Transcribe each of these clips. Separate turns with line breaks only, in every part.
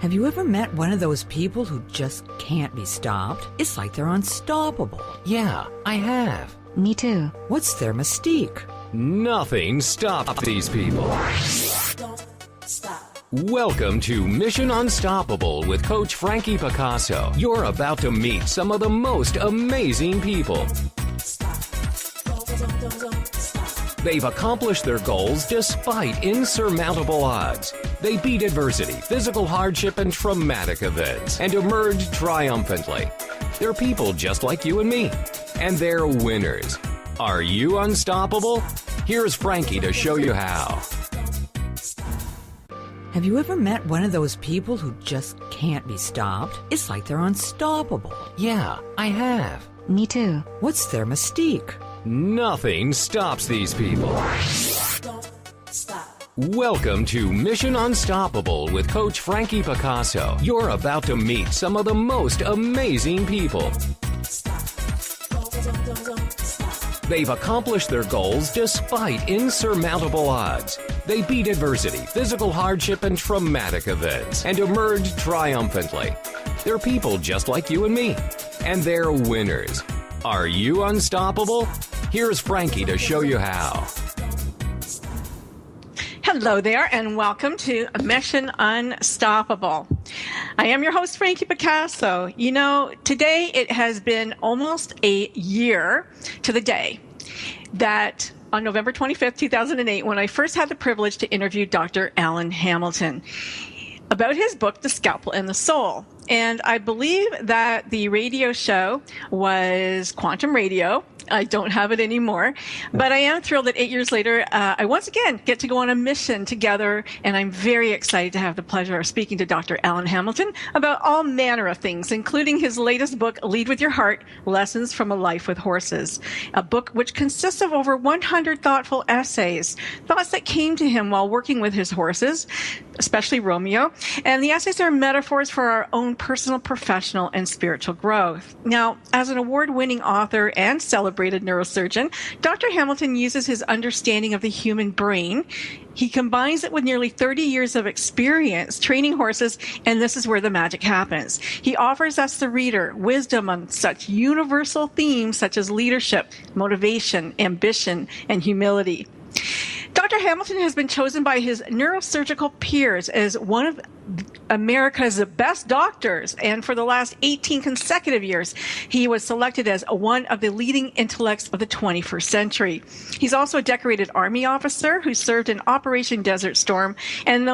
Have you ever met one of those people who just can't be stopped? It's like they're unstoppable.
Yeah, I have.
Me too.
What's their mystique?
Nothing stops these people.
Don't stop.
Welcome to Mission Unstoppable with Coach Frankie Picasso. You're about to meet some of the most amazing people.
Stop. Don't stop.
They've accomplished their goals despite insurmountable odds. They beat adversity, physical hardship, and traumatic events, and emerged triumphantly. They're people just like you and me, and they're winners. Are you unstoppable? Here's Frankie to show you how.
Have you ever met one of those people who just can't be stopped? It's like they're unstoppable.
Yeah, I have.
Me too.
What's their mystique?
Nothing stops these people.
Don't stop.
Welcome to Mission Unstoppable with Coach Frankie Picasso. You're about to meet some of the most amazing people.
Stop. Don't stop.
They've accomplished their goals despite insurmountable odds. They beat adversity, physical hardship, and traumatic events, and emerged triumphantly. They're people just like you and me, and they're winners. Are you unstoppable? Here's Frankie to show you how.
Hello there, and welcome to Mission Unstoppable. I am your host, Frankie Picasso. You know, today it has been almost a year to the day that on November 25th, 2008, when I first had the privilege to interview Dr. Alan Hamilton about his book, The Scalpel and the Soul. And I believe that the radio show was Quantum Radio. I don't have it anymore, but I am thrilled that 8 years later, I once again get to go on a mission together, and I'm very excited to have the pleasure of speaking to Dr. Alan Hamilton about all manner of things, including his latest book, Lead with Your Heart, Lessons from a Life with Horses, a book which consists of over 100 thoughtful essays, thoughts that came to him while working with his horses, especially Romeo, and the essays are metaphors for our own personal, professional, and spiritual growth. Now, as an award-winning author and celebrated neurosurgeon, Dr. Hamilton uses his understanding of the human brain. He combines it with nearly 30 years of experience training horses, and this is where the magic happens. He offers us, the reader, wisdom on such universal themes such as leadership, motivation, ambition, and humility. Dr. Hamilton has been chosen by his neurosurgical peers as one of America's best doctors, and for the last 18 consecutive years, he was selected as one of the leading intellects of the 21st century. He's also a decorated Army officer who served in Operation Desert Storm, and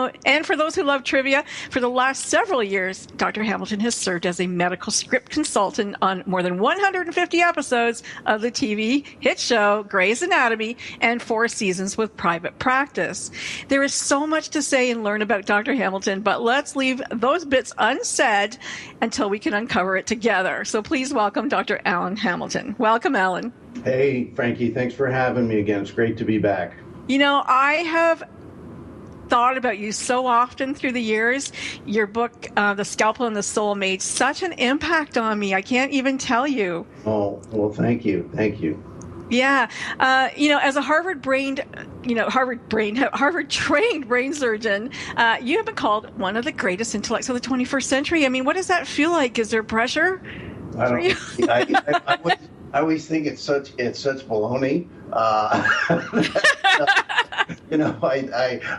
for those who love trivia, for the last several years, Dr. Hamilton has served as a medical script consultant on more than 150 episodes of the TV hit show Grey's Anatomy and 4 seasons with private practice. There is so much to say and learn about Dr. Hamilton, but let's leave those bits unsaid until we can uncover it together. So please welcome Dr. Alan Hamilton. Welcome, Alan.
Hey, Frankie. Thanks for having me again. It's great to be back.
You know, I have thought about you so often through the years. Your book, The Scalpel and the Soul, made such an impact on me. I can't even tell you.
Oh, well, thank you. Thank you.
Yeah. As a Harvard-trained brain surgeon, you have been called one of the greatest intellects of the 21st century. I mean, what does that feel like? Is there pressure for you?
I always think it's such baloney.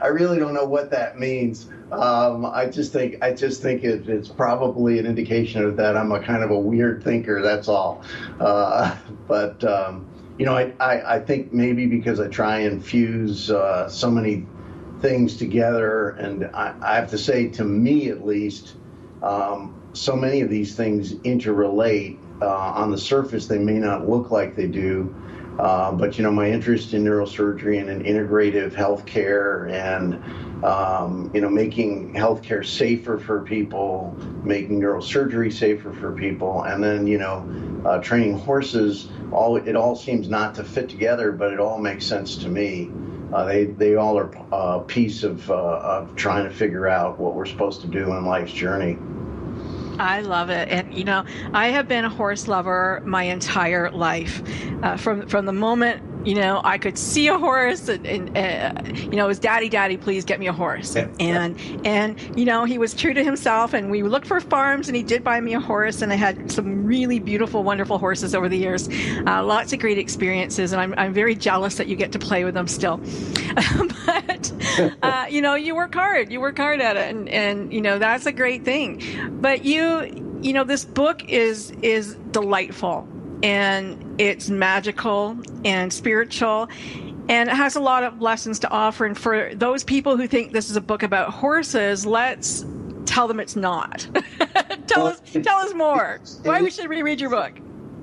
I really don't know what that means. I just think it's probably an indication of that I'm a kind of a weird thinker. That's all. I think maybe because I try and fuse so many things together, and I have to say, to me at least, so many of these things interrelate. On the surface, they may not look like they do, but my interest in neurosurgery and in integrative healthcare and making healthcare safer for people, making neurosurgery safer for people, and then training horses. It all seems not to fit together, but it all makes sense to me. They all are a piece of trying to figure out what we're supposed to do in life's journey.
I love it. And, I have been a horse lover my entire life. From the moment I could see a horse and it was daddy, please get me a horse.
Yeah.
And he was true to himself, and we looked for farms, and he did buy me a horse, and I had some really beautiful, wonderful horses over the years. Lots of great experiences, and I'm very jealous that you get to play with them still. But, you work hard. You work hard at it, and that's a great thing. But this book is delightful, and it's magical and spiritual, and it has a lot of lessons to offer. And for those people who think this is a book about horses, let's tell them it's not. Tell us more. Why we should reread your book.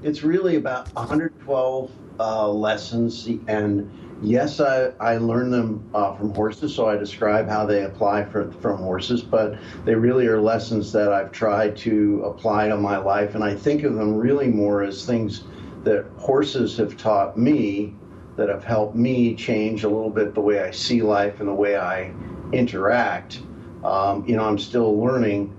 It's really about 112 lessons, and yes, I learned them from horses, so I describe how they apply from horses, but they really are lessons that I've tried to apply to my life, and I think of them really more as things that horses have taught me that have helped me change a little bit the way I see life and the way I interact. I'm still learning,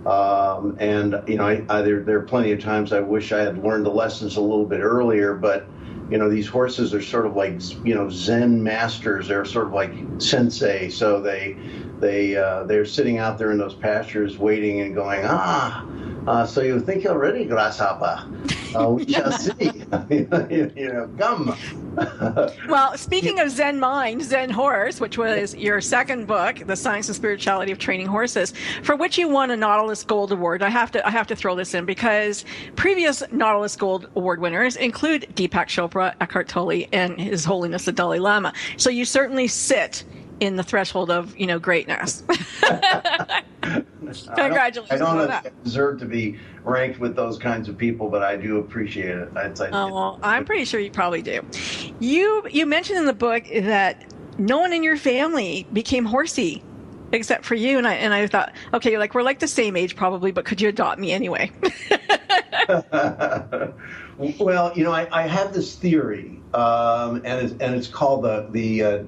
and there are plenty of times I wish I had learned the lessons a little bit earlier, but these horses are sort of like, Zen masters. They're sort of like sensei. So they're sitting out there in those pastures waiting and going, so you think you're ready, grasshopper? We shall see. Come.
Well, speaking of Zen mind, Zen horse, which was your second book, The Science and Spirituality of Training Horses, for which you won a Nautilus Gold Award. I have to throw this in because previous Nautilus Gold Award winners include Deepak Chopra, Eckhart Tolle, and His Holiness the Dalai Lama. So you certainly sit in the threshold of greatness. Congratulations.
I don't deserve to be ranked with those kinds of people, but I do appreciate it.
Well, I'm pretty sure you probably do. You mentioned in the book that no one in your family became horsey except for you, and I thought, okay, you're like, we're like the same age probably, but could you adopt me anyway?
Well, I have this theory, and it's called the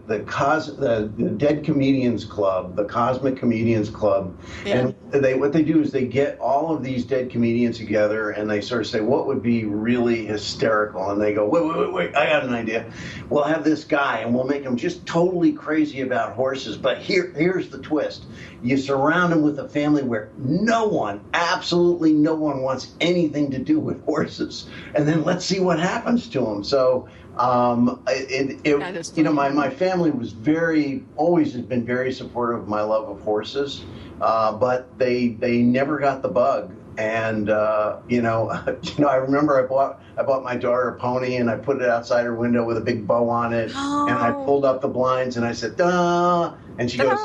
Dead Comedians Club, the Cosmic Comedians Club. Yeah. And what they do is they get all of these dead comedians together, and they sort of say, what would be really hysterical? And they go, wait, I got an idea. We'll have this guy, and we'll make him just totally crazy about horses. But here's the twist. You surround him with a family where absolutely no one wants anything to do with horses. And then let's see what happens to him. So, my family was always has been very supportive of my love of horses, but they never got the bug. And I remember I bought my daughter a pony, and I put it outside her window with a big bow on it, and I pulled up the blinds, and I said, "Duh," and she goes,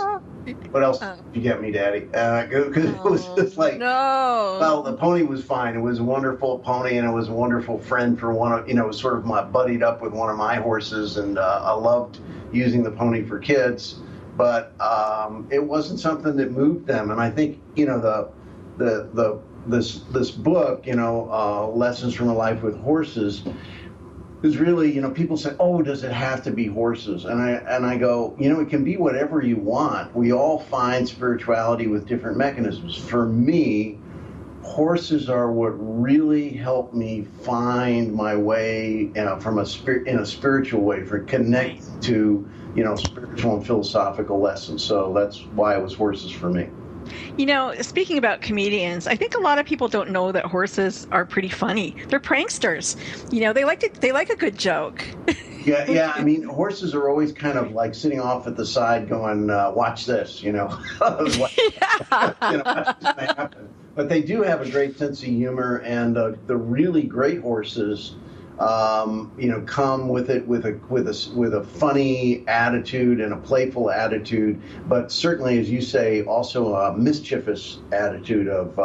"What else did you get me, Daddy?" Because it was just like,
no.
Well, the pony was fine. It was a wonderful pony, and it was a wonderful friend for one of, it was sort of buddied up with one of my horses, and I loved using the pony for kids, but it wasn't something that moved them. And I think, this book, Lessons from a Life with Horses, is really, people say, oh, does it have to be horses? And I go, it can be whatever you want. We all find spirituality with different mechanisms. For me, horses are what really helped me find my way in a spiritual way, for connect to, spiritual and philosophical lessons. So that's why it was horses for me.
Speaking about comedians, I think a lot of people don't know that horses are pretty funny. They're pranksters. They like a good joke.
Yeah. I mean, horses are always kind of like sitting off at the side going, watch this, watch this may happen. But they do have a great sense of humor, and the really great horses come with it with a funny attitude and a playful attitude, but certainly, as you say, also a mischievous attitude of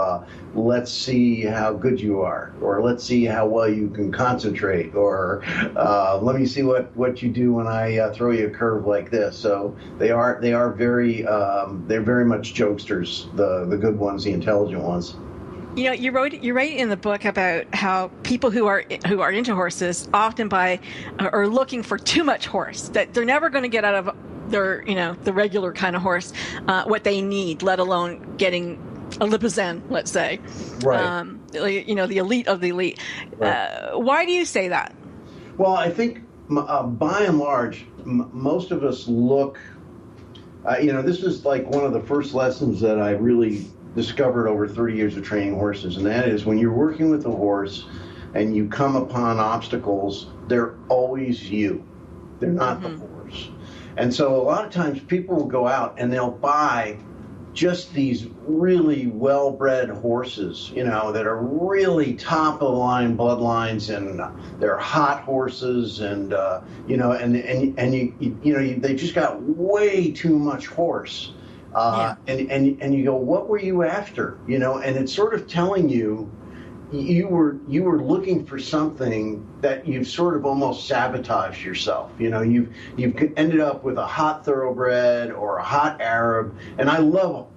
let's see how good you are, or let's see how well you can concentrate, or let me see what you do when I throw you a curve like this. So they are very they're very much jokesters, the good ones, the intelligent ones.
You write in the book about how people who are into horses often are looking for too much horse, that they're never going to get out of their the regular kind of horse what they need, let alone getting a Lipizan, let's say.
Right.
The elite of the elite. Right. Why do you say that?
Well, I think by and large, most of us look, this is like one of the first lessons that I really discovered over 30 years of training horses, and that is when you're working with a horse and you come upon obstacles, they're always you. They're not the horse. And so a lot of times people will go out and they'll buy just these really well-bred horses, that are really top-of-the-line bloodlines, and they're hot horses, and they just got way too much horse. And you go, what were you after? And it's sort of telling you you were looking for something that you've sort of almost sabotaged yourself. You've ended up with a hot thoroughbred or a hot Arab, and I love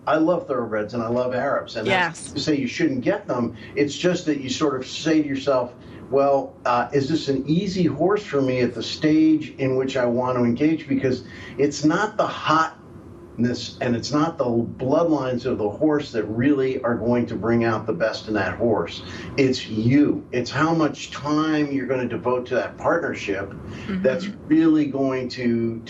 thoroughbreds and I love Arabs, and that's to say you shouldn't get them. It's just that you sort of say to yourself, well, is this an easy horse for me at the stage in which I want to engage? Because it's not the hotness and it's not the bloodlines of the horse that really are going to bring out the best in that horse. It's you. It's how much time you're going to devote to that partnership that's really going to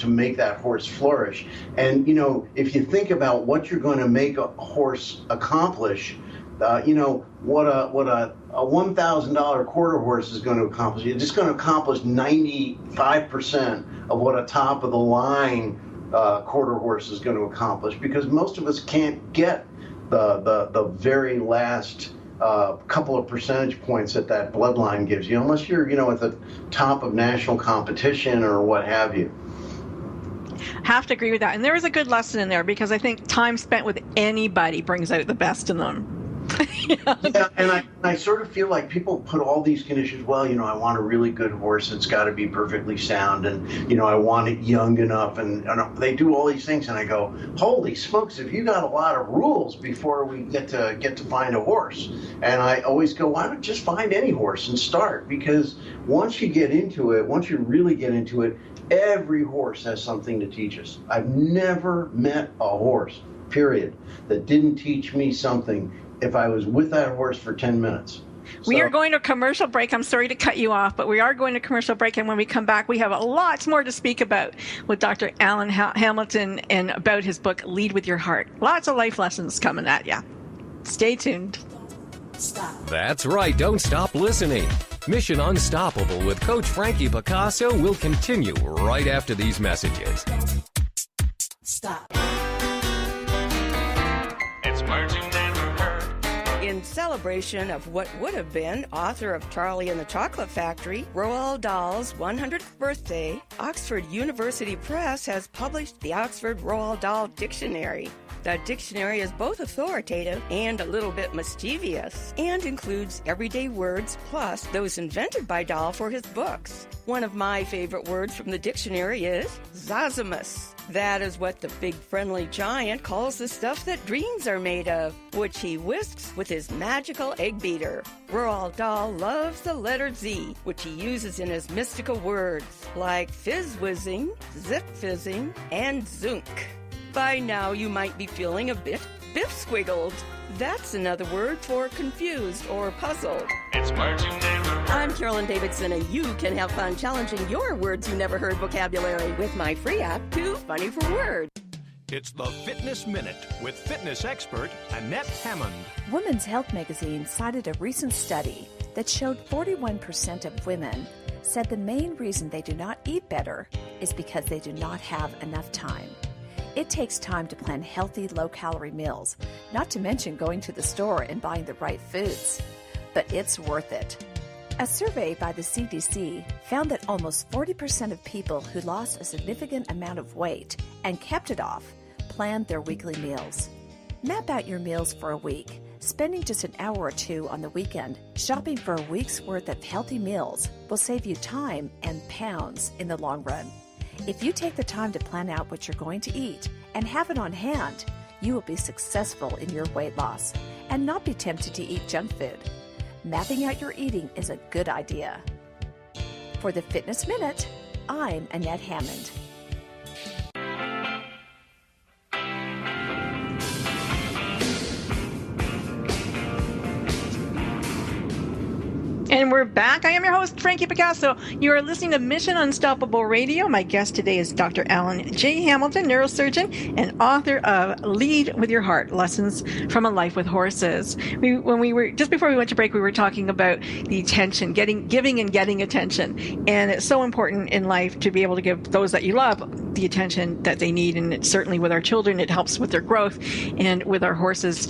make that horse flourish. And if you think about what you're going to make a horse accomplish, what a $1,000 quarter horse is going to accomplish. It's just going to accomplish 95% of what a top of the line quarter horse is going to accomplish, because most of us can't get the very last couple of percentage points that bloodline gives you, unless you're at the top of national competition or what have you.
Have to agree with that. And there is a good lesson in there, because I think time spent with anybody brings out the best in them.
Yeah, and I sort of feel like people put all these conditions. Well, I want a really good horse. It's got to be perfectly sound, and I want it young enough, and they do all these things, and I go, holy smokes! If you got a lot of rules before we get to find a horse, and I always go, why don't just find any horse and start? Because once you really get into it, every horse has something to teach us. I've never met a horse, period, that didn't teach me something if I was with that horse for 10 minutes.
We are going to a commercial break. I'm sorry to cut you off, but we are going to commercial break, and when we come back, we have lots more to speak about with Dr. Alan Hamilton and about his book, Lead with Your Heart. Lots of life lessons coming at you. Stay tuned.
Stop.
That's right. Don't stop listening. Mission Unstoppable with Coach Frankie Picasso will continue right after these messages.
Stop.
It's words you never heard.
In celebration of what would have been author of Charlie and the Chocolate Factory, Roald Dahl's 100th birthday, Oxford University Press has published the Oxford Roald Dahl Dictionary. The dictionary is both authoritative and a little bit mischievous, and includes everyday words plus those invented by Dahl for his books. One of my favorite words from the dictionary is Zosimus. That is what the big friendly giant calls the stuff that dreams are made of, which he whisks with his magical egg beater. Roald Dahl loves the letter Z, which he uses in his mystical words, like fizz-whizzing, zip-fizzing, and zunk. By now, you might be feeling a bit biff-squiggled. That's another word for confused or puzzled.
It's words you never heard.
I'm Carolyn Davidson, and you can have fun challenging your words you never heard vocabulary with my free app, Too Funny for Words.
It's the Fitness Minute with fitness expert Annette Hammond.
Women's Health magazine cited a recent study that showed 41% of women said the main reason they do not eat better is because they do not have enough time. It takes time to plan healthy, low-calorie meals, not to mention going to the store and buying the right foods. But it's worth it. A survey by the CDC found that almost 40% of people who lost a significant amount of weight and kept it off planned their weekly meals. Map out your meals for a week, spending just an hour or two on the weekend shopping for a week's worth of healthy meals will save you time and pounds in the long run. If you take the time to plan out what you're going to eat and have it on hand, you will be successful in your weight loss and not be tempted to eat junk food. Mapping out your eating is a good idea. For the Fitness Minute, I'm Annette Hammond.
And we're back. I am your host, Frankie Picasso. You are listening to Mission Unstoppable Radio. My guest today is Dr. Alan J. Hamilton, neurosurgeon and author of Lead with Your Heart, Lessons from a Life with Horses. Just before we went to break, we were talking about the attention, giving and getting attention. And it's so important in life to be able to give those that you love the attention that they need. And certainly with our children, it helps with their growth. And with our horses,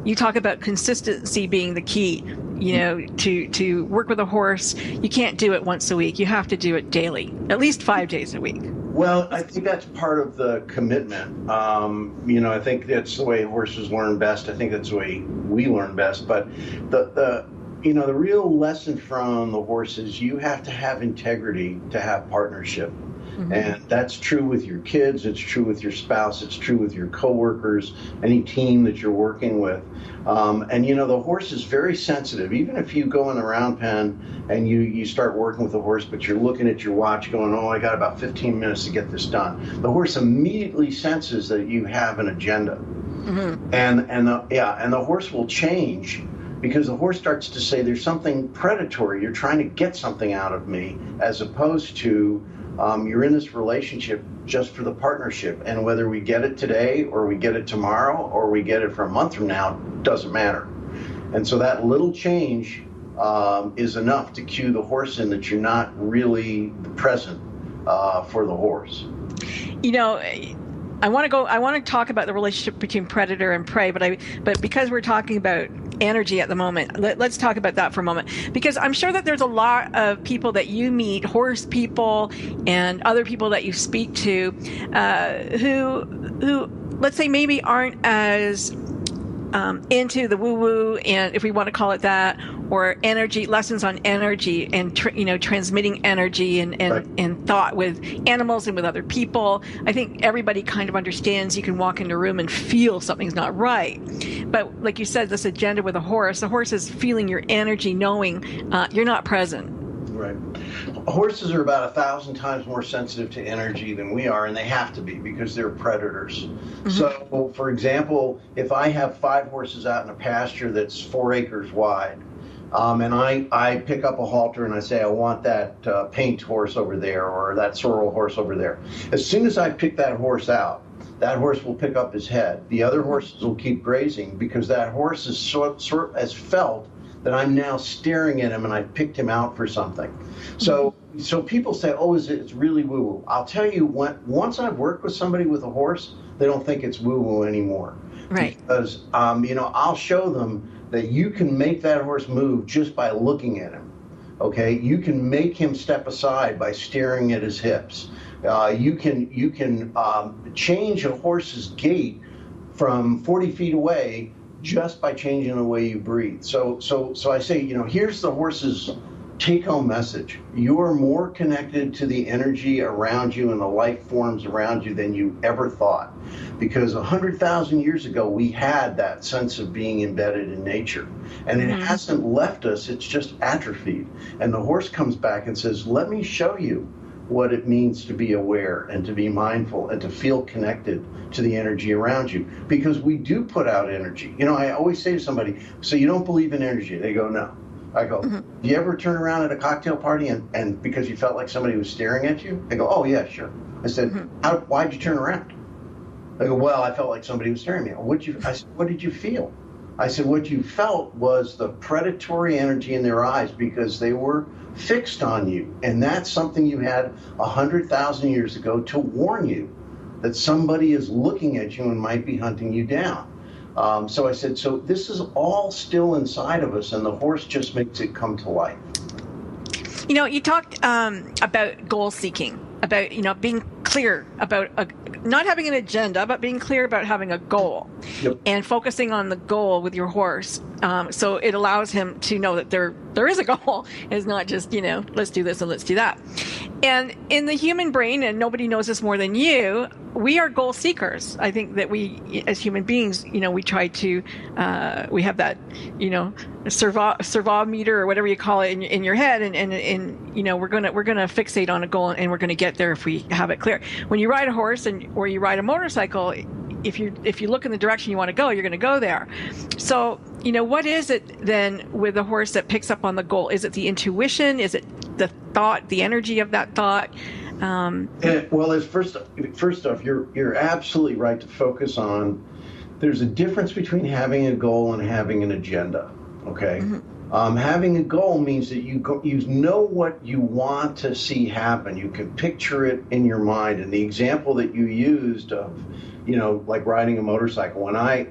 you talk about consistency being the key. To work with a horse, you can't do it once a week. You have to do it daily, at least 5 days a week.
Well, I think that's part of the commitment. I think that's the way horses learn best. I think that's the way we learn best. But the real lesson from the horse is you have to have integrity to have partnership. Mm-hmm. And that's true with your kids, it's true with your spouse, it's true with your coworkers, any team that you're working with. The horse is very sensitive. Even if you go in the round pen and you start working with the horse, but you're looking at your watch going, oh, I got about 15 minutes to get this done. The horse immediately senses that you have an agenda. Mm-hmm. And the horse will change because the horse starts to say there's something predatory. You're trying to get something out of me, as opposed to you're in this relationship just for the partnership, and whether we get it today or we get it tomorrow or we get it for a month from now doesn't matter. And so that little change is enough to cue the horse in that you're not really present for the horse.
I want to talk about the relationship between predator and prey, but because we're talking about energy at the moment, let's talk about that for a moment, because I'm sure that there's a lot of people that you meet, horse people and other people that you speak to, who let's say maybe aren't as into the woo-woo, and if we want to call it that, or energy lessons on energy and transmitting energy and thought with animals and with other people. I think everybody kind of understands you can walk into a room and feel something's not right. But like you said, this agenda with the horse is feeling your energy, knowing you're not present.
Right. Horses are about 1,000 times more sensitive to energy than we are, and they have to be because they're predators. Mm-hmm. So, for example, if I have 5 horses out in a pasture that's 4 acres wide, and I pick up a halter and I say, I want that paint horse over there or that sorrel horse over there. As soon as I pick that horse out, that horse will pick up his head. The other horses will keep grazing because that horse has felt that I'm now staring at him and I picked him out for something. So people say, oh, it's really woo-woo. I'll tell you, once I've worked with somebody with a horse, they don't think it's woo-woo anymore. Right. Because, I'll show them that you can make that horse move just by looking at him. Okay? You can make him step aside by staring at his hips. You can change a horse's gait from 40 feet away just by changing the way you breathe. So I say, here's the horse's take-home message. You are more connected to the energy around you and the life forms around you than you ever thought. Because 100,000 years ago, we had that sense of being embedded in nature. And it hasn't left us, it's just atrophied. And the horse comes back and says, let me show you what it means to be aware and to be mindful and to feel connected to the energy around you. Because we do put out energy. I always say to somebody, so you don't believe in energy? They go, no. I go, do you ever turn around at a cocktail party and because you felt like somebody was staring at you? They go, oh, yeah, sure. I said, why'd you turn around? They go, well, I felt like somebody was staring at me. I said, what did you feel? I said, what you felt was the predatory energy in their eyes because they were fixed on you. And that's something you had 100,000 years ago to warn you that somebody is looking at you and might be hunting you down. So I said, so this is all still inside of us, and the horse just makes it come to life.
You talked about goal seeking, about, being clear about not having an agenda, but being clear about having a goal. Yep. And focusing on the goal with your horse. So it allows him to know that there is a goal. It's not just, let's do this and let's do that. And in the human brain, and nobody knows this more than you, we are goal seekers. I think that we, as human beings, we try to, we have that, servo meter or whatever you call it in your head, and we're gonna fixate on a goal and we're gonna get there if we have it clear. When you ride a horse or you ride a motorcycle, if you look in the direction you want to go, you're going to go there. So what is it then with a horse that picks up on the goal? Is it the intuition? Is it the thought, the energy of that thought?
Well, first off, you're absolutely right to focus on. There's a difference between having a goal and having an agenda. Okay, having a goal means that you know what you want to see happen. You can picture it in your mind. And the example that you used of, like riding a motorcycle. When I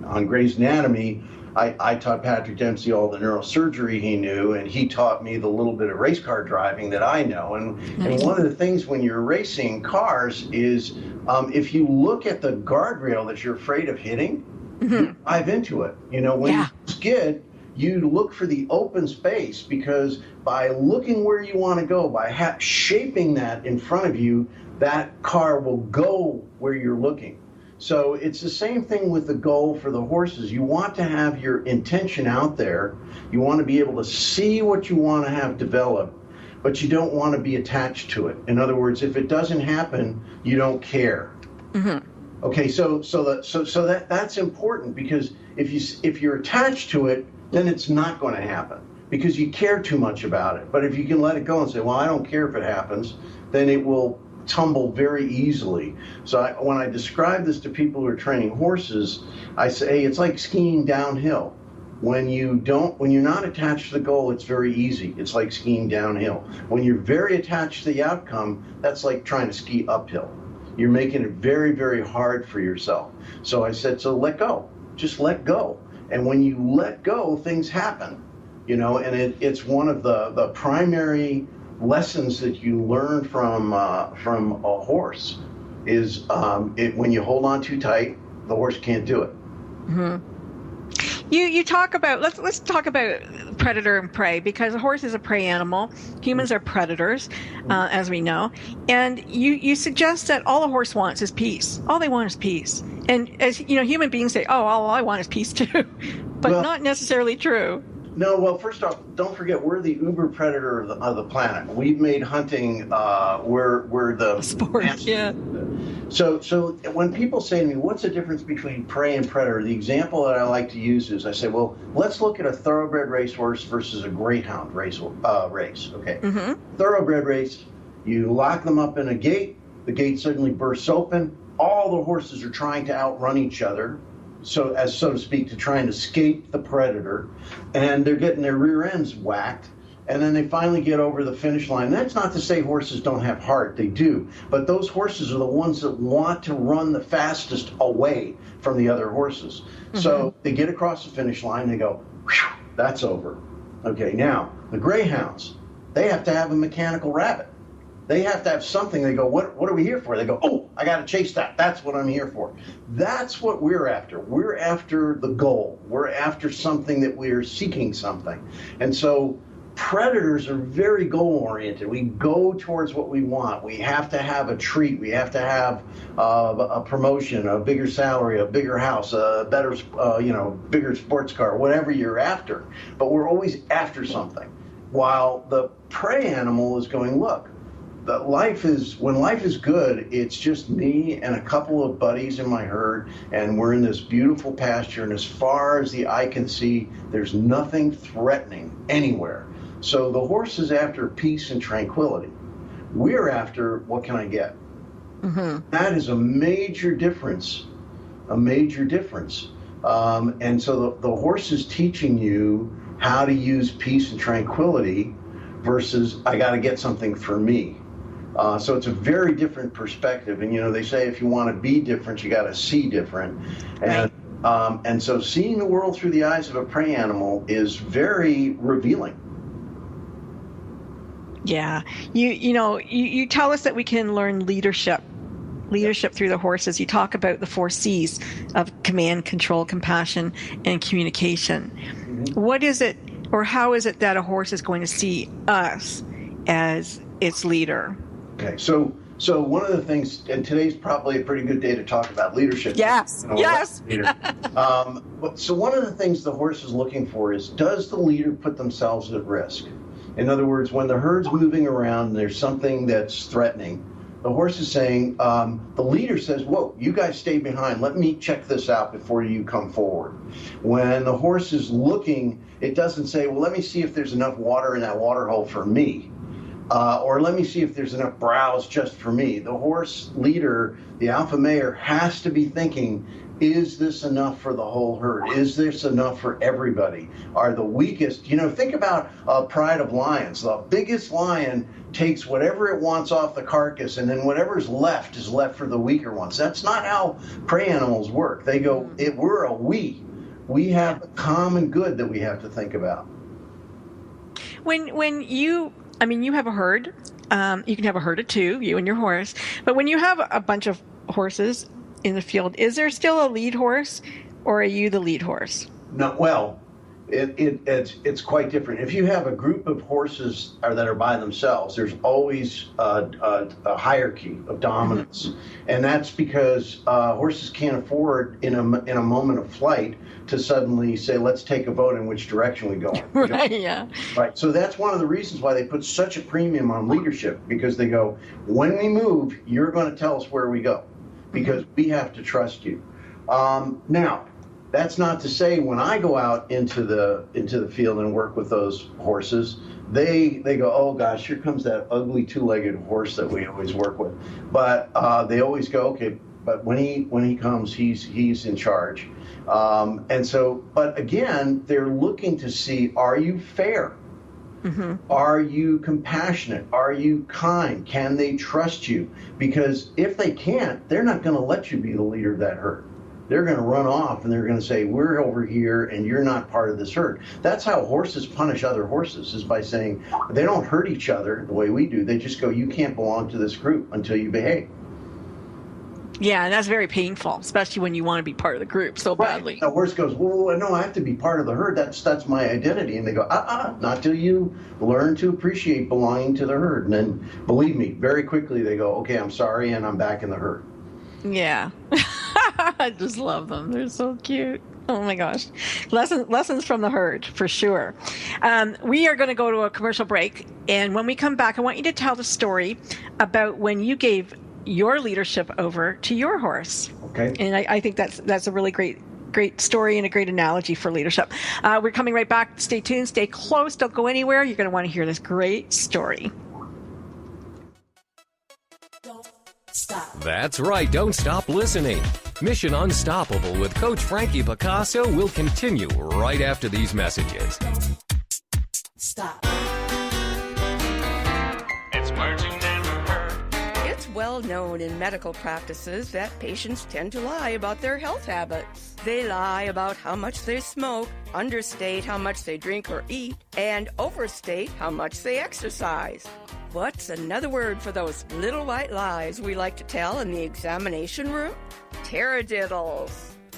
on Grey's Anatomy, I taught Patrick Dempsey all the neurosurgery he knew, and he taught me the little bit of race car driving that I know. And one of the things when you're racing cars is if you look at the guardrail that you're afraid of hitting, you dive into it. When you skid, you look for the open space, because by looking where you want to go, by shaping that in front of you, that car will go where you're looking. So it's the same thing with the goal for the horses. You want to have your intention out there. You want to be able to see what you want to have develop, but you don't want to be attached to it. In other words, if it doesn't happen, you don't care. Okay, so that's important, because if you're attached to it, then it's not going to happen because you care too much about it. But if you can let it go and say, well, I don't care if it happens, then it will tumble very easily. So when I describe this to people who are training horses, I say it's like skiing downhill. When you're not attached to the goal, it's very easy. It's like skiing downhill. When you're very attached to the outcome, that's like trying to ski uphill. You're making it very, very hard for yourself. So I said, so let go. Just let go. And when you let go, things happen. And it's one of the primary lessons that you learn from a horse is when you hold on too tight, the horse can't do it.
You talk about let's talk about predator and prey, because a horse is a prey animal. Humans are predators, as we know. And you suggest that all a horse wants is peace. All they want is peace. And as human beings say, oh, all I want is peace too, but not necessarily true.
No, well, first off, don't forget we're the uber predator of the planet. We've made hunting we're the
sport. Yeah.
So when people say to me, what's the difference between prey and predator? The example that I like to use is I say, well, let's look at a thoroughbred racehorse versus a greyhound race. Okay. Thoroughbred race, you lock them up in a gate. The gate suddenly bursts open. All the horses are trying to outrun each other, so to speak, to try and escape the predator, and they're getting their rear ends whacked, and then they finally get over the finish line. That's not to say horses don't have heart, they do, but those horses are the ones that want to run the fastest away from the other horses. So they get across the finish line, they go, whew, that's over. Okay, now the greyhounds, they have to have a mechanical rabbit. They have to have something. They go, what are we here for? They go, oh, I got to chase that. That's what I'm here for. That's what we're after. We're after the goal. We're after something that we're seeking something. And so predators are very goal-oriented. We go towards what we want. We have to have a treat. We have to have a promotion, a bigger salary, a bigger house, a better, bigger sports car, whatever you're after. But we're always after something. While the prey animal is going, look, when life is good, it's just me and a couple of buddies in my herd, and we're in this beautiful pasture, and as far as the eye can see, there's nothing threatening anywhere. So the horse is after peace and tranquility. We're after, what can I get? That is a major difference, and so the horse is teaching you how to use peace and tranquility versus I got to get something for me. So it's a very different perspective. And, they say if you want to be different, you got to see different. And so seeing the world through the eyes of a prey animal is very revealing.
Yeah. You tell us that we can learn leadership through the horses. You talk about the 4 C's of command, control, compassion, and communication. What is it, or how is it that a horse is going to see us as its leader?
Okay, so one of the things, and today's probably a pretty good day to talk about leadership.
Yes, yes.
So one of the things the horse is looking for is, does the leader put themselves at risk? In other words, when the herd's moving around and there's something that's threatening, The horse is saying, the leader says, whoa, you guys stay behind. Let me check this out before you come forward. When the horse is looking, it doesn't say, well, let me see if there's enough water in that water hole for me. Or let me see if there's enough browse just for me. The horse leader, the alpha mare, has to be thinking, is this enough for the whole herd? Is this enough for everybody? Are the weakest, think about a pride of lions. The biggest lion takes whatever it wants off the carcass, and then whatever's left is left for the weaker ones. That's not how prey animals work. They go, we're a we. We have a common good that we have to think about.
When you have a herd. You can have a herd of two, you and your horse. But when you have a bunch of horses in the field, is there still a lead horse, or are you the lead horse?
No, well, it's quite different. If you have a group of horses that are by themselves, there's always a hierarchy of dominance, and that's because horses can't afford in a moment of flight to suddenly say, let's take a vote in which direction we go.
Right, yeah.
Right, so that's one of the reasons why they put such a premium on leadership, because they go, when we move, you're going to tell us where we go, because we have to trust you. Now, that's not to say when I go out into the field and work with those horses, they go, oh gosh, here comes that ugly two-legged horse that we always work with. But they always go, okay, but when he comes, he's in charge. And so, but again, they're looking to see, are you fair? Mm-hmm. Are you compassionate? Are you kind? Can they trust you? Because if they can't, they're not going to let you be the leader of that herd. They're going to run off and they're going to say, we're over here and you're not part of this herd. That's how horses punish other horses, is by saying, they don't hurt each other the way we do. They just go, you can't belong to this group until you behave.
Yeah, and that's very painful, especially when you want to be part of the group so badly.
Right. The horse goes, well, no, I have to be part of the herd. That's my identity. And they go, not till you learn to appreciate belonging to the herd. And then, believe me, very quickly they go, okay, I'm sorry, and I'm back in the herd.
Yeah. I just love them. They're so cute. Oh my gosh. Lessons from the herd, for sure. We are going to go to a commercial break. And when we come back, I want you to tell the story about when you gave your leadership over to your horse.
Okay.
And I think that's a really great story and a great analogy for leadership. We're coming right back. Stay tuned. Stay close. Don't go anywhere. You're going to want to hear this great story.
Stop.
That's right. Don't stop listening. Mission Unstoppable with Coach Frankie Picasso will continue right after these messages.
Stop.
It's words you never heard.
It's well known in medical practices that patients tend to lie about their health habits. They lie about how much they smoke, understate how much they drink or eat, and overstate how much they exercise. What's another word for those little white lies we like to tell in the examination room? Taradiddles.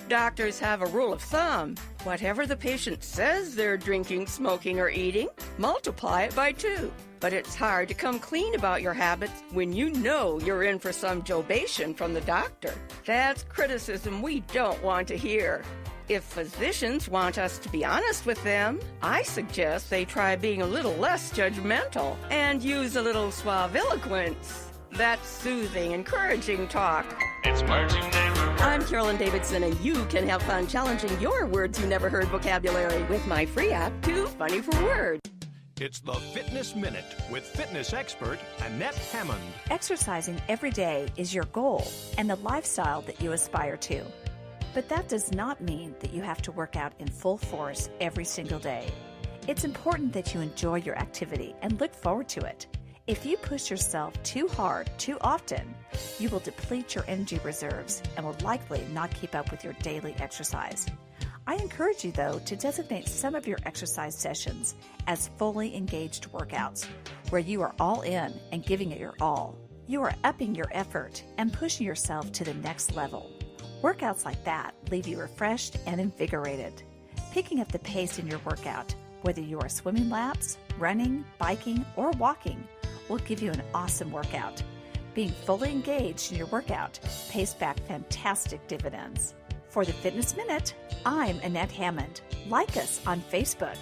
Doctors have a rule of thumb. Whatever the patient says they're drinking, smoking, or eating, multiply it by 2. But it's hard to come clean about your habits when you know you're in for some jobation from the doctor. That's criticism we don't want to hear. If physicians want us to be honest with them, I suggest they try being a little less judgmental and use a little suaviloquence. That's soothing, encouraging talk.
It's words you never heard.
I'm Carolyn Davidson, and you can have fun challenging your words you never heard vocabulary with my free app, Too Funny for Words.
It's the Fitness Minute with fitness expert Annette Hammond.
Exercising every day is your goal and the lifestyle that you aspire to. But that does not mean that you have to work out in full force every single day. It's important that you enjoy your activity and look forward to it. If you push yourself too hard, too often, you will deplete your energy reserves and will likely not keep up with your daily exercise. I encourage you, though, to designate some of your exercise sessions as fully engaged workouts, where you are all in and giving it your all. You are upping your effort and pushing yourself to the next level. Workouts like that leave you refreshed and invigorated. Picking up the pace in your workout, whether you are swimming laps, running, biking, or walking, will give you an awesome workout. Being fully engaged in your workout pays back fantastic dividends. For the Fitness Minute, I'm Annette Hammond. Like us on Facebook.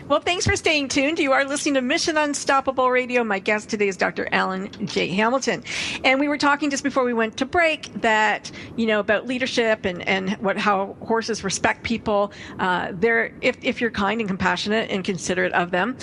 Well, thanks for staying tuned. You are listening to Mission Unstoppable Radio. My guest today is Dr. Alan J. Hamilton. And we were talking just before we went to break that, about leadership and how horses respect people. If you're kind and compassionate and considerate of them.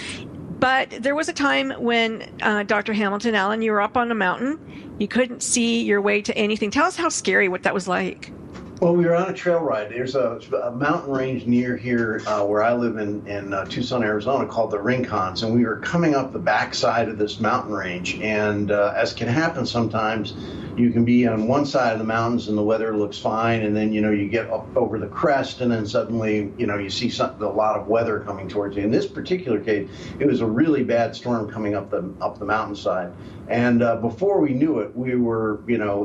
But there was a time when, Dr. Hamilton, Alan, you were up on a mountain. You couldn't see your way to anything. Tell us how scary what that was like.
Well, we were on a trail ride. There's a mountain range near here where I live in Tucson, Arizona, called the Rincons, and we were coming up the backside of this mountain range. And as can happen sometimes, you can be on one side of the mountains and the weather looks fine, and then you get up over the crest, and then suddenly you see a lot of weather coming towards you. In this particular case, it was a really bad storm coming up the mountainside. And before we knew it, we were,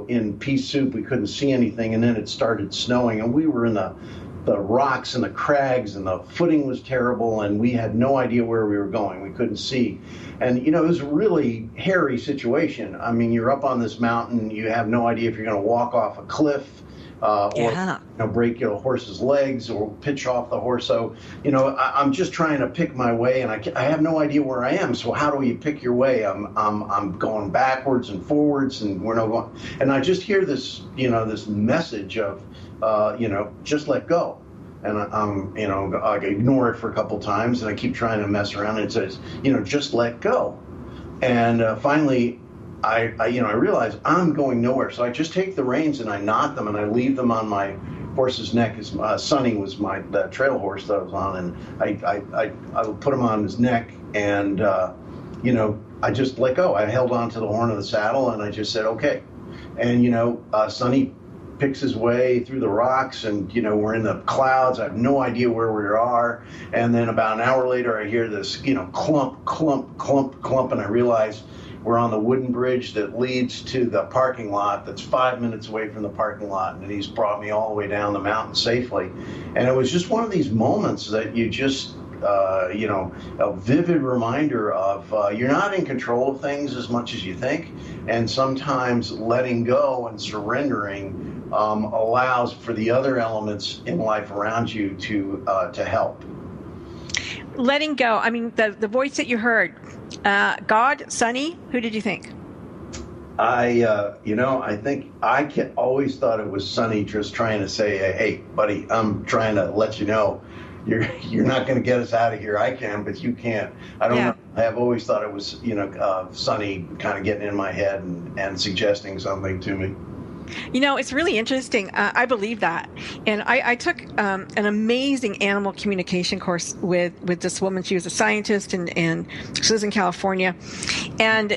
in pea soup. We couldn't see anything, and then it started snowing, and we were in the rocks and the crags, and the footing was terrible, and we had no idea where we were going. We couldn't see. And, it was a really hairy situation. I mean, you're up on this mountain. You have no idea if you're going to walk off a cliff or break your horse's legs or pitch off the horse. So, I'm just trying to pick my way, and I have no idea where I am. So how do you pick your way? I'm going backwards and forwards, and we're not going. And I just hear this, this message of, just let go. And I ignore it for a couple times, and I keep trying to mess around. And it says, just let go. And finally, I realize I'm going nowhere. So I just take the reins and I knot them and I leave them on my horse's neck. Sonny was the trail horse that I was on, and I would put him on his neck, and I just let go. I held on to the horn of the saddle, and I just said, okay. And Sonny picks his way through the rocks, and we're in the clouds. I have no idea where we are. And then about an hour later, I hear this clump, clump, clump, clump, and I realize we're on the wooden bridge that leads to the parking lot that's 5 minutes away from the parking lot, and he's brought me all the way down the mountain safely. And it was just one of these moments that you just a vivid reminder of you're not in control of things as much as you think, and sometimes letting go and surrendering allows for the other elements in life around you to help.
Letting go. I mean, the voice that you heard, God, Sonny, who did you think?
I think I always thought it was Sonny just trying to say, hey, buddy, I'm trying to let you know you're not going to get us out of here. I can, but you can't. I don't know. I've always thought it was, Sonny kind of getting in my head and suggesting something to me.
It's really interesting. I believe that. And I took an amazing animal communication course with this woman. She was a scientist, and she lives in California. And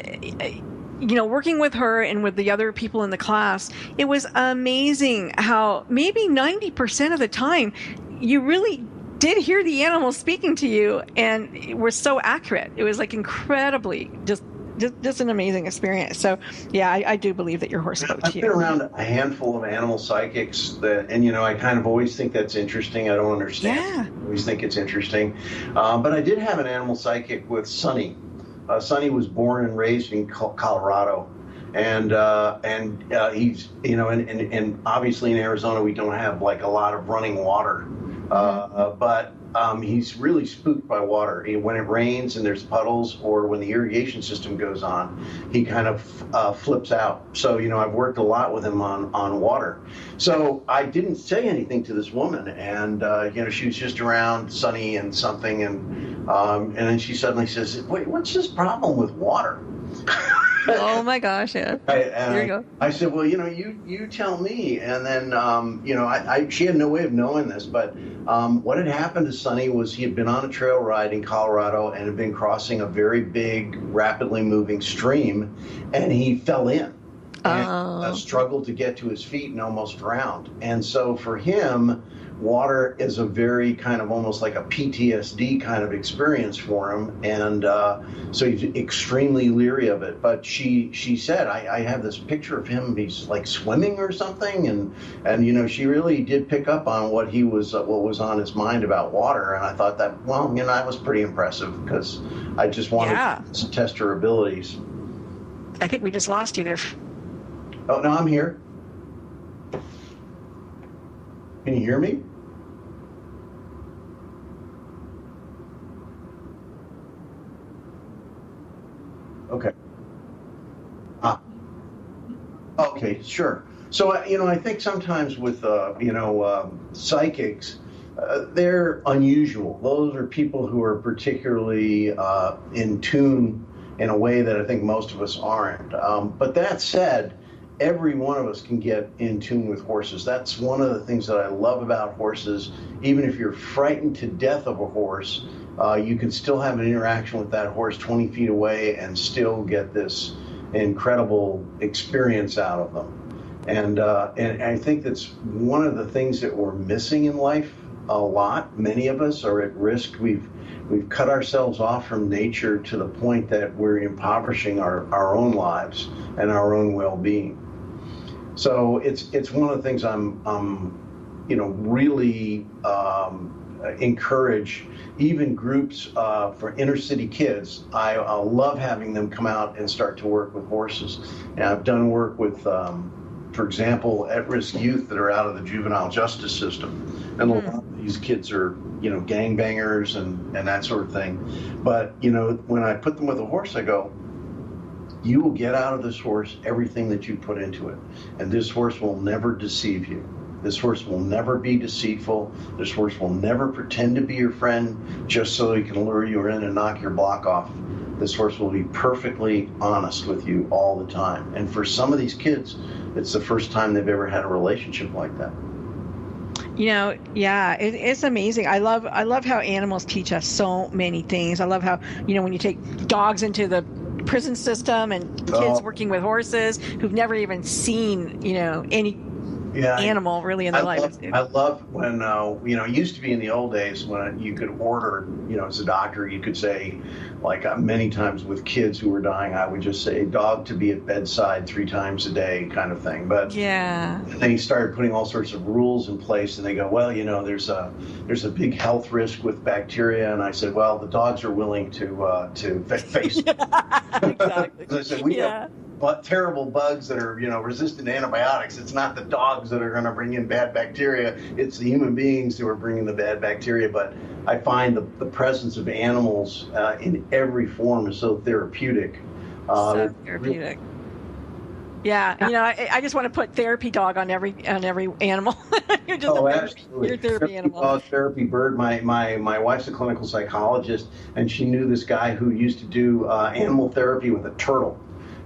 working with her and with the other people in the class, it was amazing how maybe 90% of the time you really did hear the animals speaking to you, and were so accurate. It was like incredibly just an amazing experience. So, yeah, I do believe that your horse spoke to you.
I've been around a handful of animal psychics and I kind of always think that's interesting. I don't understand.
Yeah.
I always think it's interesting. But I did have an animal psychic with Sonny. Sonny was born and raised in Colorado. And he's, and obviously in Arizona, we don't have like a lot of running water. But he's really spooked by water. When it rains and there's puddles, or when the irrigation system goes on, he kind of flips out. So, I've worked a lot with him on water. So I didn't say anything to this woman, and she was just around Sonny and something, and then she suddenly says, "Wait, what's this problem with water?"
Oh my gosh! Yeah. There you go.
I said, "Well, you tell me." And then, she had no way of knowing this, but what had happened to Sonny was he had been on a trail ride in Colorado and had been crossing a very big, rapidly moving stream, and he fell in and struggled to get to his feet and almost drowned. And so for him, water is a very kind of almost like a PTSD kind of experience for him, and so he's extremely leery of it. But she said, I have this picture of him, he's like swimming or something, and she really did pick up on what was on his mind about water. And I thought that, that was pretty impressive, because I just wanted to test her abilities.
I think we just lost you there.
Oh, no, I'm here. Can you hear me? Okay. Ah, okay, sure. So, I think sometimes with, psychics, they're unusual. Those are people who are particularly in tune in a way that I think most of us aren't. But that said, every one of us can get in tune with horses. That's one of the things that I love about horses. Even if you're frightened to death of a horse, you can still have an interaction with that horse 20 feet away and still get this incredible experience out of them. And I think that's one of the things that we're missing in life a lot. Many of us are at risk. We've cut ourselves off from nature to the point that we're impoverishing our own lives and our own well-being. So it's one of the things I'm really encourage even groups for inner city kids. I love having them come out and start to work with horses. And I've done work with, for example, at-risk youth that are out of the juvenile justice system. And a lot of these kids are, gangbangers and that sort of thing. But, when I put them with a horse, I go, you will get out of this horse everything that you put into it. And this horse will never deceive you. This horse will never be deceitful. This horse will never pretend to be your friend just so he can lure you in and knock your block off. This horse will be perfectly honest with you all the time. And for some of these kids, it's the first time they've ever had a relationship like that.
It's amazing. I love how animals teach us so many things. I love how, when you take dogs into the prison system and kids working with horses who've never even seen, any animal really in their life.
I love when, it used to be in the old days when you could order, as a doctor, you could say, like many times with kids who were dying, I would just say dog to be at bedside 3 times a day kind of thing. But they started putting all sorts of rules in place and they go, well, there's a big health risk with bacteria. And I said, well, the dogs are willing to face it.
Exactly.
I said, we have terrible bugs that are, resistant to antibiotics. It's not the dogs that are going to bring in bad bacteria. It's the human beings who are bringing the bad bacteria. But I find the presence of animals in every form is so therapeutic.
So therapeutic. I just want to put therapy dog on every animal. You're just
absolutely.
You're a therapy animal.
Dog, therapy bird. My wife's a clinical psychologist, and she knew this guy who used to do animal therapy with a turtle.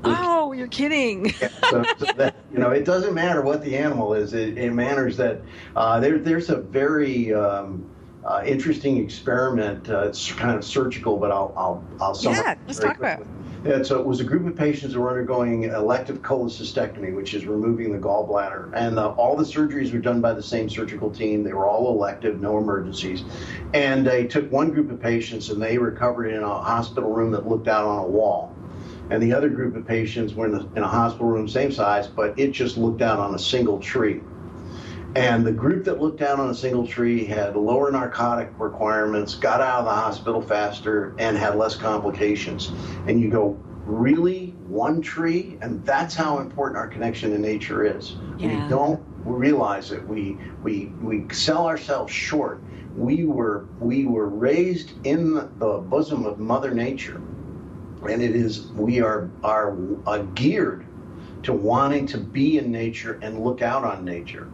Oh, you're kidding.
so that, it doesn't matter what the animal is. It matters that there's a very interesting experiment. It's kind of surgical, but I'll sum up.
Let's talk about it.
Yeah, so it was a group of patients who were undergoing elective cholecystectomy, which is removing the gallbladder. And all the surgeries were done by the same surgical team. They were all elective, no emergencies. And they took one group of patients and they recovered in a hospital room that looked out on a wall. And the other group of patients were in a hospital room, same size, but it just looked out on a single tree. And the group that looked out on a single tree had lower narcotic requirements, got out of the hospital faster, and had less complications. And you go, really? One tree? And that's how important our connection to nature is.
Yeah.
We don't realize it. We sell ourselves short. We were raised in the bosom of Mother Nature. And we are geared to wanting to be in nature and look out on nature.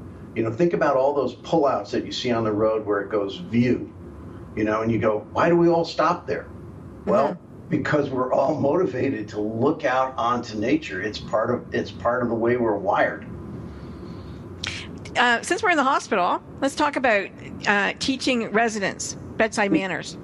Think about all those pullouts that you see on the road where it goes view, and you go, why do we all stop there? Well, because we're all motivated to look out onto nature. It's part of the way we're wired.
Since we're in the hospital, let's talk about teaching residents bedside manners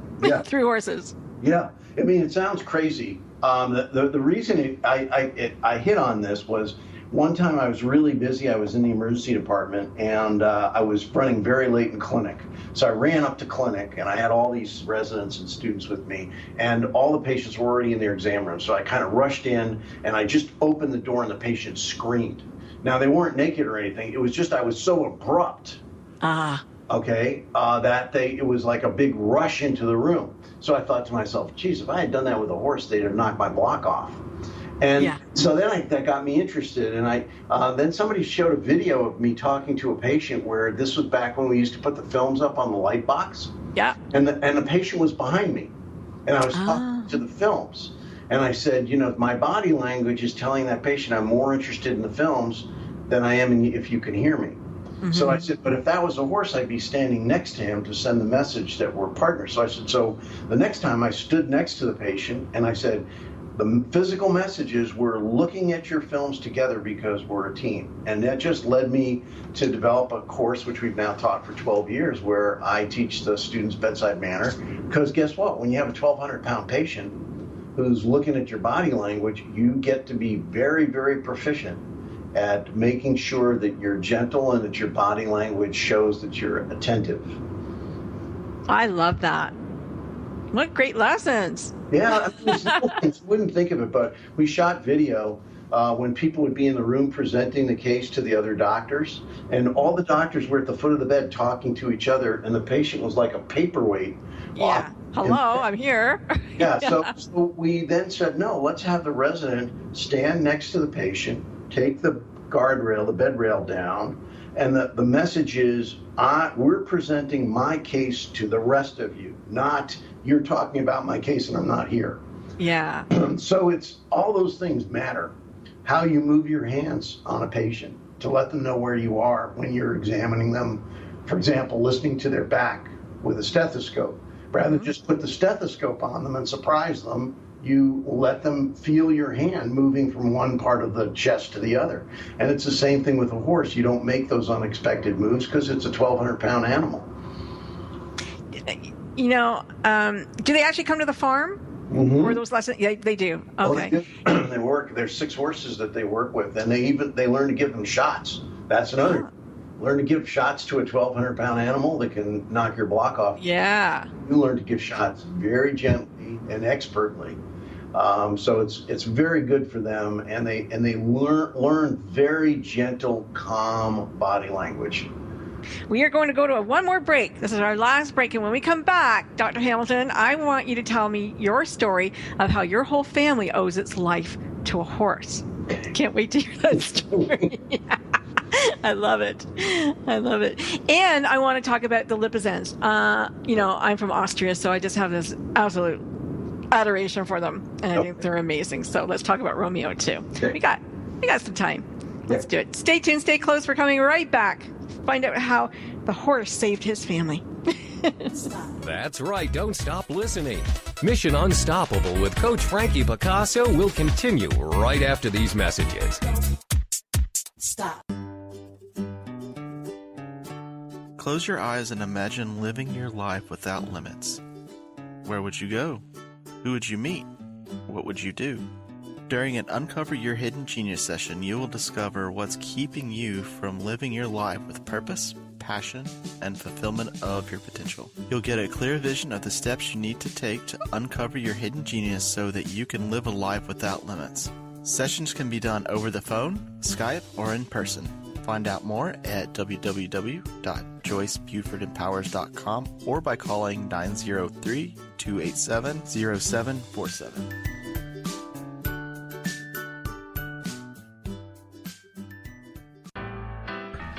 through horses.
Yeah. I mean, it sounds crazy. The reason I hit on this was one time I was really busy. I was in the emergency department and I was running very late in clinic. So I ran up to clinic and I had all these residents and students with me and all the patients were already in their exam room. So I kind of rushed in and I just opened the door and the patient screamed. Now they weren't naked or anything. It was just I was so abrupt. Okay, it was like a big rush into the room. So I thought to myself, geez, if I had done that with a horse, they'd have knocked my block off. And so then that got me interested. And then somebody showed a video of me talking to a patient where this was back when we used to put the films up on the light box.
Yeah.
And the patient was behind me. And I was talking to the films. And I said, you know, my body language is telling that patient I'm more interested in the films than I am if you can hear me. So I said, but if that was a horse, I'd be standing next to him to send the message that we're partners. So I said, so the next time I stood next to the patient and I said, the physical message is we're looking at your films together because we're a team. And that just led me to develop a course, which we've now taught for 12 years, where I teach the students bedside manner. Because guess what? When you have a 1,200-pound patient who's looking at your body language, you get to be very, very proficient at making sure that you're gentle and that your body language shows that you're attentive.
I love that. What great lessons.
Yeah, I mean, wouldn't think of it, but we shot video when people would be in the room presenting the case to the other doctors, and all the doctors were at the foot of the bed talking to each other, and the patient was like a paperweight.
Yeah. Hello, I'm here.
Yeah, so we then said, no, let's have the resident stand next to the patient, take the guardrail, the bed rail down, and the message is, we're presenting my case to the rest of you, not you're talking about my case and I'm not here.
Yeah.
So it's all those things matter. How you move your hands on a patient to let them know where you are when you're examining them. For example, listening to their back with a stethoscope. Rather than just put the stethoscope on them and surprise them, you let them feel your hand moving from one part of the chest to the other. And it's the same thing with a horse. You don't make those unexpected moves because it's a 1,200-pound animal.
You know, do they actually come to the farm? Or those lessons? Yeah, they do. Okay.
Well, they work. There's 6 horses that they work with, and they learn to give them shots. That's another. Learn to give shots to a 1,200-pound animal that can knock your block off.
Yeah.
You learn to give shots very gently and expertly. So it's very good for them, and they learn very gentle, calm body language.
We are going to go to one more break. This is our last break, and when we come back, Dr. Hamilton, I want you to tell me your story of how your whole family owes its life to a horse. Can't wait to hear that story. I love it. I love it. And I want to talk about the Lipizans. You know, I'm from Austria, so I just have this absolute adoration for them, and I think they're amazing. So let's talk about Romeo too. Okay. We got some time. Let's do it. Stay tuned, stay close. We're coming right back. Find out how the horse saved his family.
That's right. Don't stop listening. Mission Unstoppable with Coach Frankie Picasso will continue right after these messages.
Stop.
Close your eyes and imagine living your life without limits. Where would you go? Who would you meet? What would you do? During an Uncover Your Hidden Genius session, you will discover what's keeping you from living your life with purpose, passion, and fulfillment of your potential. You'll get a clear vision of the steps you need to take to uncover your hidden genius so that you can live a life without limits. Sessions can be done over the phone, Skype, or in person. Find out more at www.joycebufordempowers.com or by calling 903-287-0747.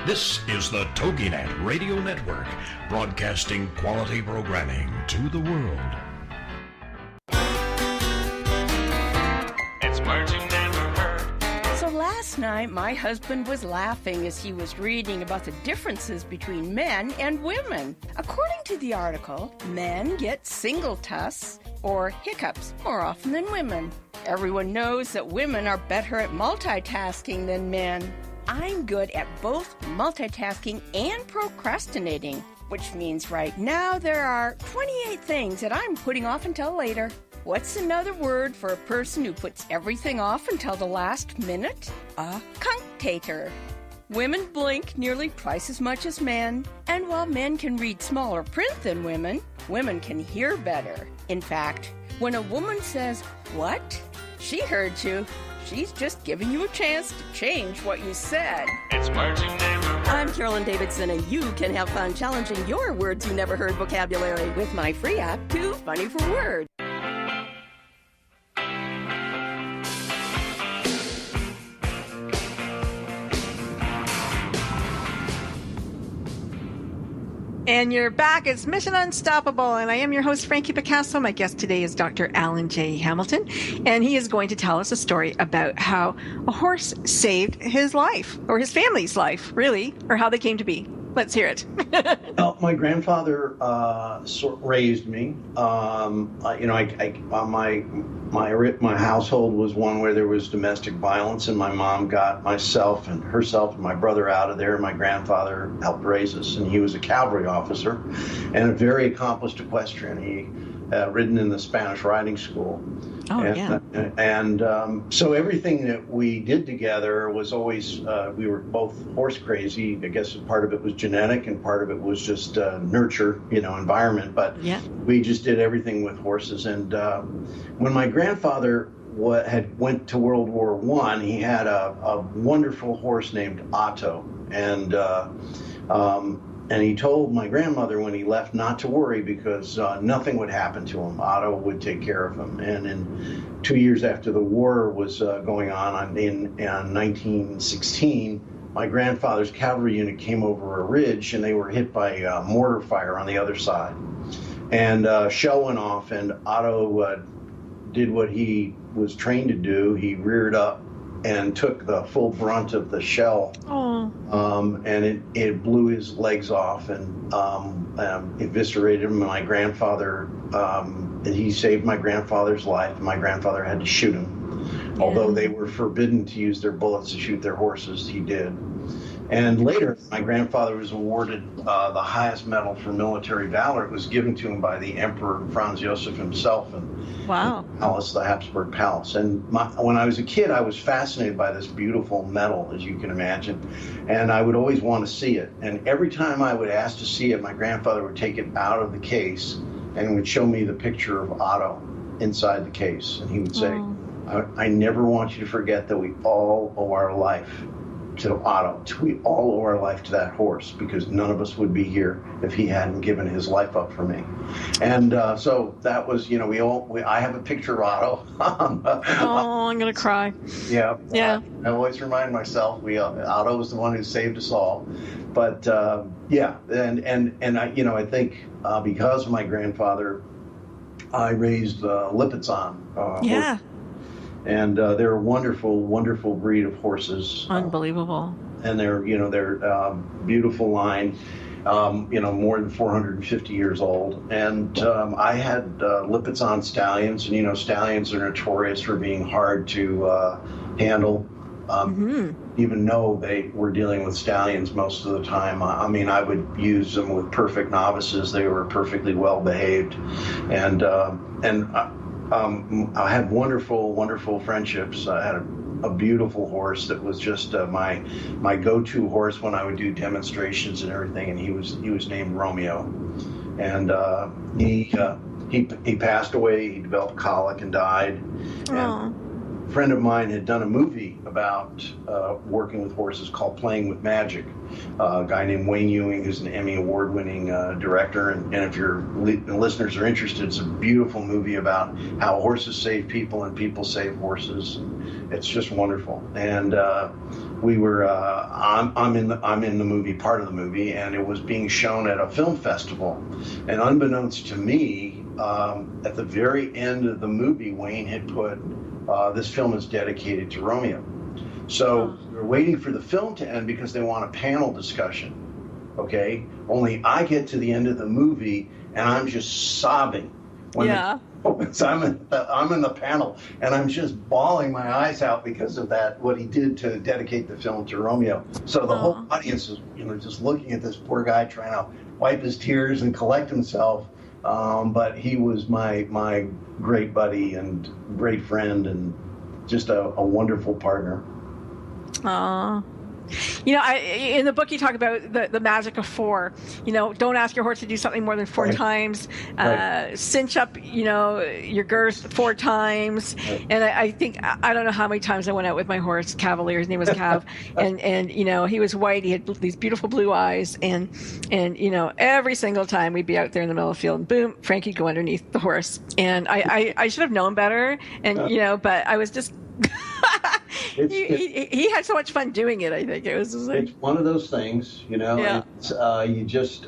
This is the TogiNet Radio Network, broadcasting quality programming to the world.
It's merging never heard.
So last night, my husband was laughing as he was reading about the differences between men and women. According to the article, men get single tusks or hiccups more often than women. Everyone knows that women are better at multitasking than men. I'm good at both multitasking and procrastinating, which means right now there are 28 things that I'm putting off until later. What's another word for a person who puts everything off until the last minute? A cunctator. Women blink nearly twice as much as men, and while men can read smaller print than women, women can hear better. In fact, when a woman says, "What?" she heard you. She's just giving you a chance to change what you said.
It's merging never heard.
I'm Carolyn Davidson, and you can have fun challenging your words you never heard vocabulary with my free app, Too Funny for Words.
And you're back. It's Mission Unstoppable, and I am your host, Frankie Picasso. My guest today is Dr. Alan J. Hamilton, and he is going to tell us a story about how a horse saved his life, or his family's life, really, or how they came to be. Let's hear it.
Well, my grandfather raised me. My household was one where there was domestic violence, and my mom got herself and my brother out of there. My grandfather helped raise us, and he was a cavalry officer and a very accomplished equestrian. He ridden in the Spanish riding school.
Oh, yeah.
So everything that we did together was always, we were both horse crazy. I guess part of it was genetic and part of it was just nurture, environment. But we just did everything with horses. And when my grandfather went to World War I, he had a wonderful horse named Otto. And he told my grandmother when he left not to worry because nothing would happen to him. Otto would take care of him. And in 2 years after the war was going on, in 1916, my grandfather's cavalry unit came over a ridge and they were hit by mortar fire on the other side. And shell went off, and Otto did what he was trained to do. He reared up and took the full brunt of the shell. And it blew his legs off and eviscerated him. My grandfather, he saved my grandfather's life. My grandfather had to shoot him. Yeah. Although they were forbidden to use their bullets to shoot their horses, he did. And later, my grandfather was awarded the highest medal for military valor. It was given to him by the Emperor Franz Joseph himself in the palace, the Habsburg Palace. And when I was a kid, I was fascinated by this beautiful medal, as you can imagine. And I would always want to see it. And every time I would ask to see it, my grandfather would take it out of the case and would show me the picture of Otto inside the case. And he would say, I never want you to forget that we all owe our life to Otto. We all owe our life to that horse because none of us would be here if he hadn't given his life up for me. And so that was, I have a picture of Otto.
I'm going to cry.
Yeah. I always remind myself Otto was the one who saved us all. But I think because of my grandfather, I raised Lipizzan. Horse. And they're a wonderful, wonderful breed of horses.
Unbelievable.
And they're beautiful line, more than 450 years old. And I had Lipizzan stallions, and stallions are notorious for being hard to handle. Even though they were dealing with stallions most of the time. I would use them with perfect novices. They were perfectly well behaved, and I had wonderful, wonderful friendships. I had a beautiful horse that was just my go-to horse when I would do demonstrations and everything. And he was named Romeo, and he passed away. He developed colic and died. And a friend of mine had done a movie about working with horses called Playing with Magic. A guy named Wayne Ewing, who's an Emmy award-winning director, and if your listeners are interested, it's a beautiful movie about how horses save people and people save horses. It's just wonderful. And we were I'm in the movie, part of the movie, and it was being shown at a film festival. And unbeknownst to me, at the very end of the movie, Wayne had put this film is dedicated to Romeo. So we're waiting for the film to end because they want a panel discussion, okay? Only I get to the end of the movie and I'm just sobbing. I'm in the panel and I'm just bawling my eyes out because of that, what he did to dedicate the film to Romeo. So the whole audience is, just looking at this poor guy trying to wipe his tears and collect himself. But he was my great buddy and great friend and just a wonderful partner.
In the book you talk about the magic of 4. Don't ask your horse to do something more than 4 times. Cinch up, your girth 4 times. Right. And I think, I don't know how many times I went out with my horse, Cavalier. His name was Cav. and he was white. He had these beautiful blue eyes. And every single time we'd be out there in the middle of the field, and boom, Frankie'd go underneath the horse. And I should have known better. And, but I was just... he had so much fun doing it. I think it was just like,
it's one of those things, it's, you just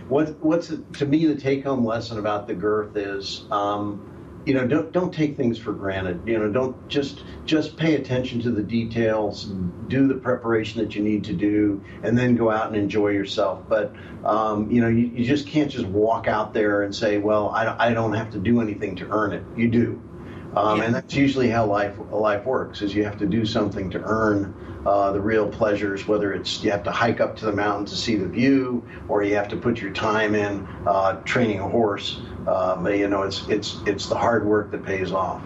What's to me the take-home lesson about the girth is, don't take things for granted. Don't just pay attention to the details, do the preparation that you need to do, and then go out and enjoy yourself. But you just can't just walk out there and say, well, I don't have to do anything to earn it. You do. And that's usually how life works, is you have to do something to earn the real pleasures, whether it's you have to hike up to the mountain to see the view, or you have to put your time in training a horse. It's the hard work that pays off.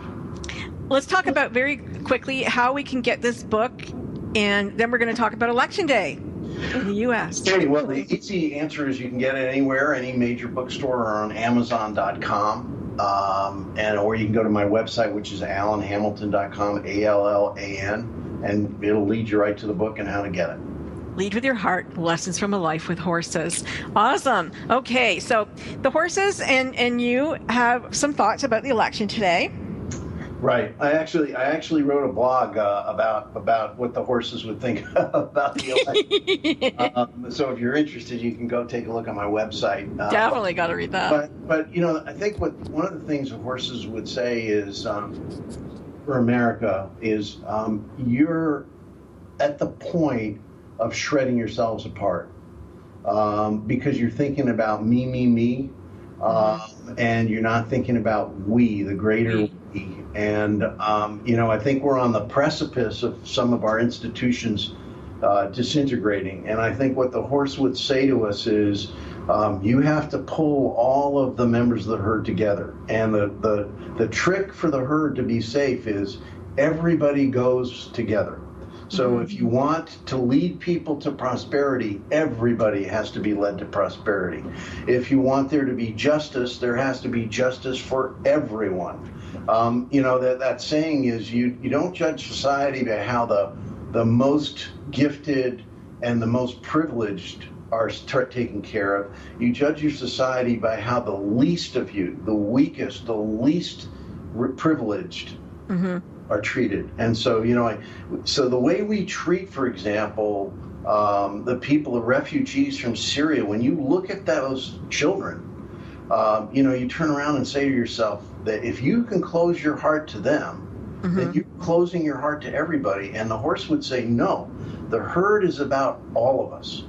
Let's talk about very quickly how we can get this book, and then we're going to talk about Election Day in the U.S.
Okay, well, the easy answer is you can get it anywhere, any major bookstore, or on Amazon.com. Or you can go to my website, which is allenhamilton.com, ALLAN, and it'll lead you right to the book and how to get it.
Lead with your heart, lessons from a life with horses. Awesome. Okay, so the horses and you have some thoughts about the election today.
Right. I actually wrote a blog about what the horses would think about the election. So if you're interested, you can go take a look on my website.
Definitely got to read that.
But I think one of the things the horses would say is, for America, is you're at the point of shredding yourselves apart because you're thinking about me, and you're not thinking about we, the greater we. And, I think we're on the precipice of some of our institutions disintegrating. And I think what the horse would say to us is, you have to pull all of the members of the herd together. And the trick for the herd to be safe is everybody goes together. So if you want to lead people to prosperity, everybody has to be led to prosperity. If you want there to be justice, there has to be justice for everyone. That saying is you don't judge society by how the most gifted and the most privileged are taken care of. You judge your society by how the least of you, the weakest, the least privileged, are treated. And so, so the way we treat, for example, the people, the refugees from Syria, when you look at those children, you turn around and say to yourself that if you can close your heart to them, then you're closing your heart to everybody. And the horse would say, no, the herd is about all of us.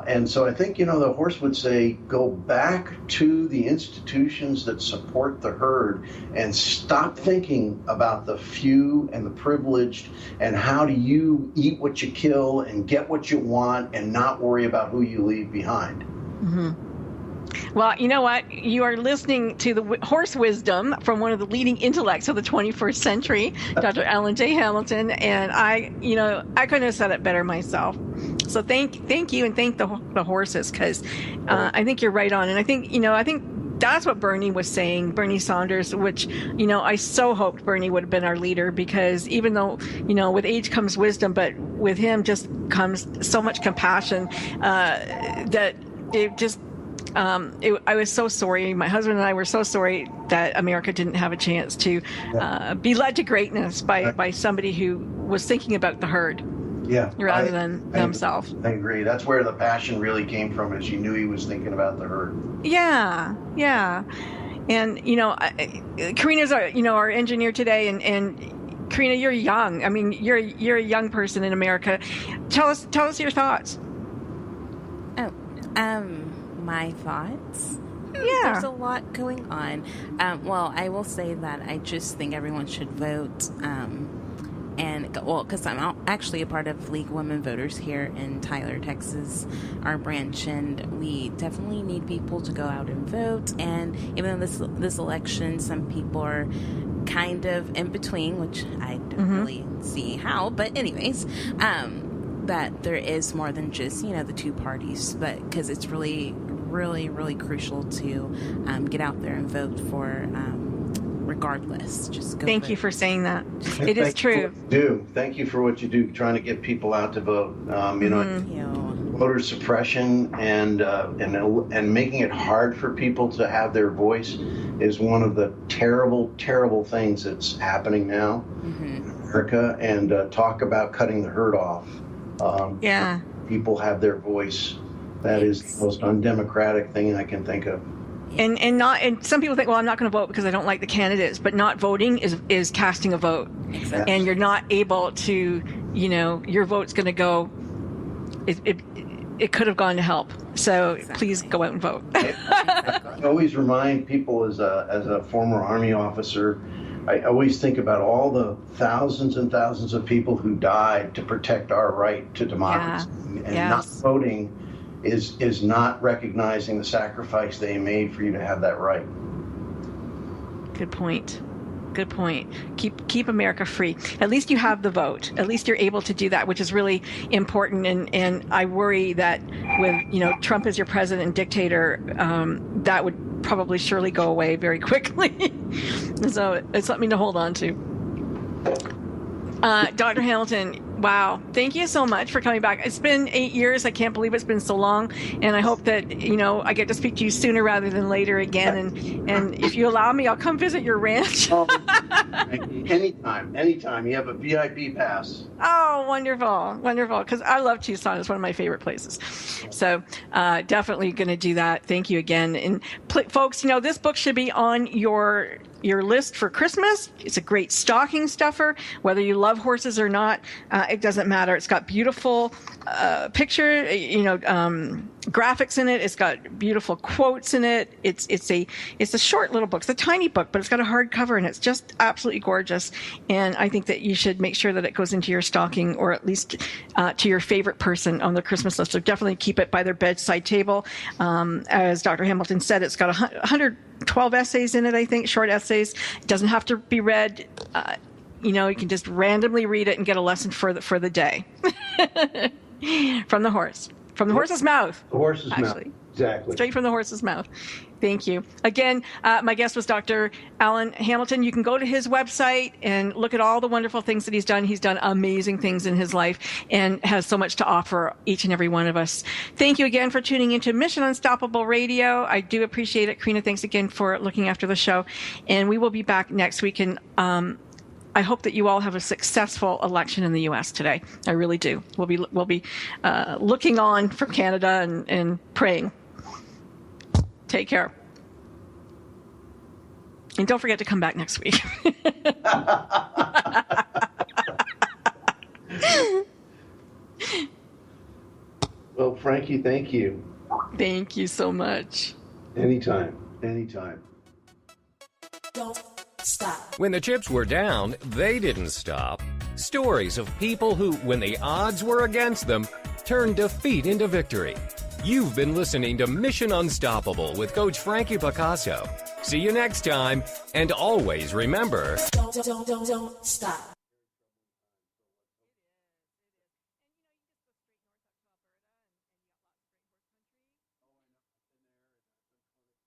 And so I think, the horse would say, go back to the institutions that support the herd and stop thinking about the few and the privileged and how do you eat what you kill and get what you want and not worry about who you leave behind.
Well, you know what? You are listening to the horse wisdom from one of the leading intellects of the 21st century, Dr. Alan J. Hamilton, and I couldn't have said it better myself. So thank you, and thank the horses, because I think you're right on, and I think that's what Bernie was saying, Bernie Sanders, which, I so hoped Bernie would have been our leader, because even though, with age comes wisdom, but with him just comes so much compassion that it just. I was so sorry. My husband and I were so sorry that America didn't have a chance to be led to greatness by somebody who was thinking about the herd rather than themselves. I agree.
That's where the passion really came from, is you knew he was thinking about the herd.
Yeah. And, Karina's our engineer today, and Karina, you're young. I mean, you're a young person in America. Tell us your thoughts.
My thoughts?
Yeah.
There's a lot going on. Well, I will say that I just think everyone should vote. Because I'm actually a part of League of Women Voters here in Tyler, Texas, our branch, and we definitely need people to go out and vote. And even though this election, some people are kind of in between, which I don't really see how, but anyways, that there is more than just, the two parties, but because it's really crucial to get out there and vote for regardless. Just go
Thank
vote.
You for saying that. It is true.
Thank you for what you do, trying to get people out to vote. Voter suppression and making it hard for people to have their voice is one of the terrible, terrible things that's happening now in America. And talk about cutting the herd off. People have their voice. That is the most undemocratic thing I can think of.
And some people think, well, I'm not going to vote because I don't like the candidates, but not voting is casting a vote.
Exactly.
And you're not able to, your vote's going to go, it could have gone to help. So please go out and vote.
I always remind people as a former Army officer, I always think about all the thousands and thousands of people who died to protect our right to democracy. And not voting is not recognizing the sacrifice they made for you to have that right.
Good point. Keep America free. At least you have the vote. At least you're able to do that, which is really important. And I worry that with Trump as your president and dictator, that would probably surely go away very quickly. So it's something to hold on to. Dr. Hamilton, wow. Thank you so much for coming back. It's been 8 years. I can't believe it's been so long. And I hope that, I get to speak to you sooner rather than later again. And if you allow me, I'll come visit your ranch.
Anytime. You have a VIP pass.
Oh, wonderful. Because I love Tucson. It's one of my favorite places. So definitely going to do that. Thank you again. And folks, this book should be on your list for Christmas. It's a great stocking stuffer. Whether you love horses or not, it doesn't matter. It's got beautiful picture, graphics in it. It's got beautiful quotes in it. It's a short little book. It's a tiny book, but it's got a hardcover and it's just absolutely gorgeous. And I think that you should make sure that it goes into your stocking, or at least to your favorite person on the Christmas list. So definitely keep it by their bedside table. As Dr. Hamilton said, it's got 112 essays in it, I think, short essays. It doesn't have to be read. You can just randomly read it and get a lesson for the day. From the horse's mouth.
The horse's mouth.
Actually.
Exactly.
Straight from the horse's mouth. Thank you. Again, my guest was Dr. Alan Hamilton. You can go to his website and look at all the wonderful things that he's done. He's done amazing things in his life and has so much to offer each and every one of us. Thank you again for tuning into Mission Unstoppable Radio. I do appreciate it. Karina, thanks again for looking after the show. And we will be back next week. And I hope that you all have a successful election in the U.S. today. I really do. We'll be looking on from Canada and praying. Take care. And don't forget to come back next week.
Well, Frankie, thank you.
Thank you so much.
Anytime.
Don't stop.
When the chips were down, they didn't stop. Stories of people who, when the odds were against them, turned defeat into victory. You've been listening to Mission Unstoppable with Coach Frankie Picasso. See you next time, and always remember...
Don't stop.